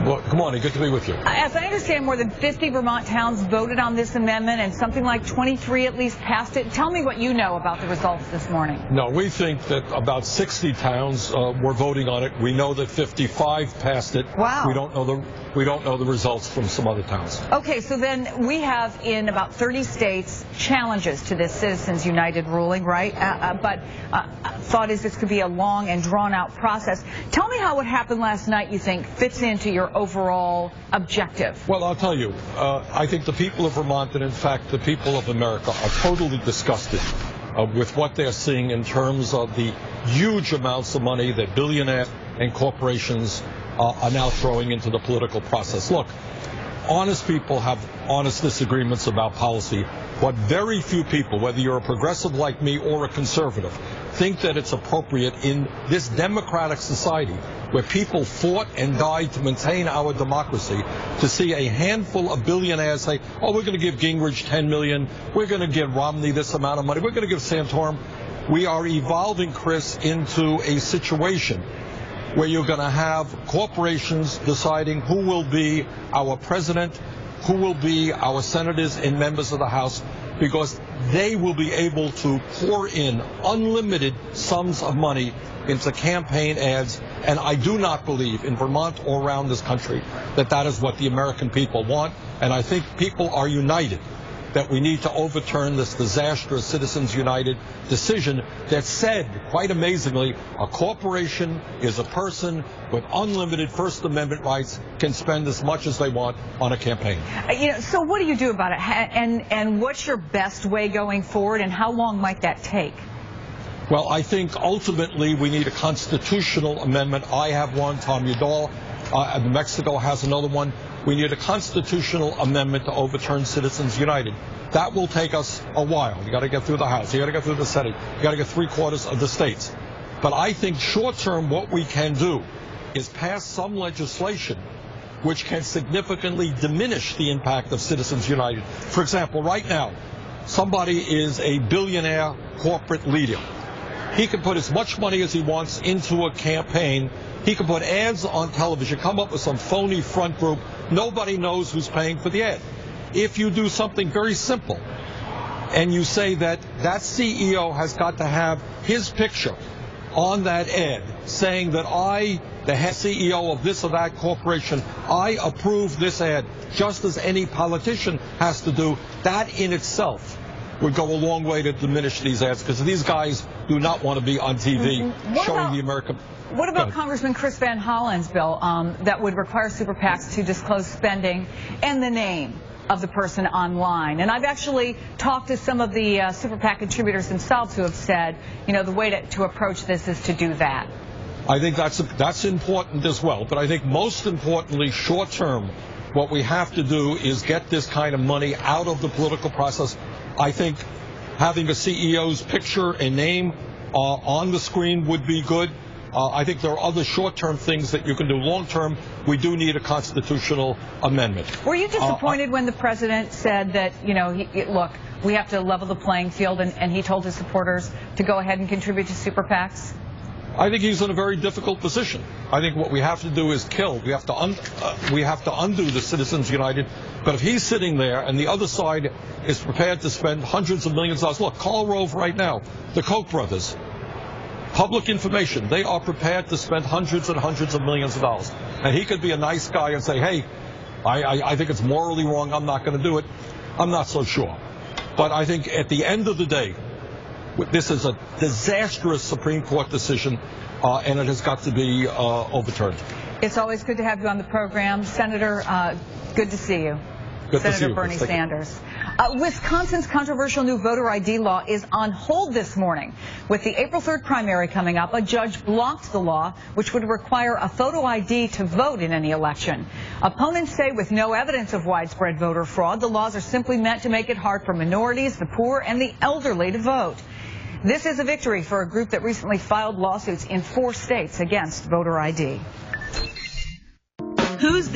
Well, good morning. Good to be with you. As I understand, more than 50 Vermont towns voted on this amendment, and something like 23 at least passed it. Tell me what you know about the results this morning. No, we think that about 60 towns were voting on it. We know that 55 passed it. Wow. We don't know the results from some other towns. Okay, so then we have in about 30 states challenges to this Citizens United ruling, right? But thought is this could be a long and drawn-out process. Tell me how what happened last night you think fits into your overall objective. Well, I'll tell you, I think the people of Vermont, and in fact the people of America, are totally disgusted with what they're seeing in terms of the huge amounts of money that billionaires and corporations are now throwing into the political process. Look, honest people have honest disagreements about policy, but very few people, whether you're a progressive like me or a conservative, think that it's appropriate in this democratic society where people fought and died to maintain our democracy to see a handful of billionaires say, oh, we're going to give Gingrich $10 million, we're going to give Romney this amount of money, we're going to give Santorum. We are evolving, Chris, into a situation where you're going to have corporations deciding who will be our president, who will be our senators and members of the House, because they will be able to pour in unlimited sums of money into campaign ads. And I do not believe in Vermont or around this country that that is what the American people want. And I think people are united that we need to overturn this disastrous Citizens United decision that said, quite amazingly, a corporation is a person with unlimited First Amendment rights, can spend as much as they want on a campaign. So what do you do about it? And what's your best way going forward, and how long might that take? Well, I think ultimately we need a constitutional amendment. I have one. Tom Udall, New Mexico has another one. We need a constitutional amendment to overturn Citizens United. That will take us a while. You got to get through the House. You got to get through the Senate. You got to get 3/4 of the states. But I think short term, what we can do is pass some legislation which can significantly diminish the impact of Citizens United. For example, right now, somebody is a billionaire corporate leader. He can put as much money as he wants into a campaign. He can put ads on television, come up with some phony front group. Nobody knows who's paying for the ad. If you do something very simple and you say that that CEO has got to have his picture on that ad saying that I, the head CEO of this or that corporation, I approve this ad, just as any politician has to do, that in itself would go a long way to diminish these ads, because these guys do not want to be on TV showing the American. What about Congressman Chris Van Hollen's bill that would require super PACs to disclose spending and the name of the person online? And I've actually talked to some of the super PAC contributors themselves who have said, you know, the way to approach this is to do that. I think that's important as well. But I think most importantly, short term, what we have to do is get this kind of money out of the political process. I think having a CEO's picture and name on the screen would be good. I think there are other short-term things that you can do. Long-term, we do need a constitutional amendment. Were you disappointed when the president said that, you know, look, we have to level the playing field, and he told his supporters to go ahead and contribute to super PACs? I think he's in a very difficult position. I think what we have to do is kill. We have to undo the Citizens United. But if he's sitting there and the other side is prepared to spend hundreds of millions of dollars, look, Karl Rove right now, the Koch brothers, public information, they are prepared to spend hundreds and hundreds of millions of dollars. And he could be a nice guy and say, hey, I think it's morally wrong, I'm not going to do it. I'm not so sure. But I think at the end of the day, this is a disastrous Supreme Court decision, and it has got to be overturned. It's always good to have you on the program. Senator, good to see you. Senator Bernie Sanders. Wisconsin's controversial new voter ID law is on hold this morning. With the April 3rd primary coming up, a judge blocked the law, which would require a photo ID to vote in any election. Opponents say with no evidence of widespread voter fraud, the laws are simply meant to make it hard for minorities, the poor, and the elderly to vote. This is a victory for a group that recently filed lawsuits in 4 states against voter ID.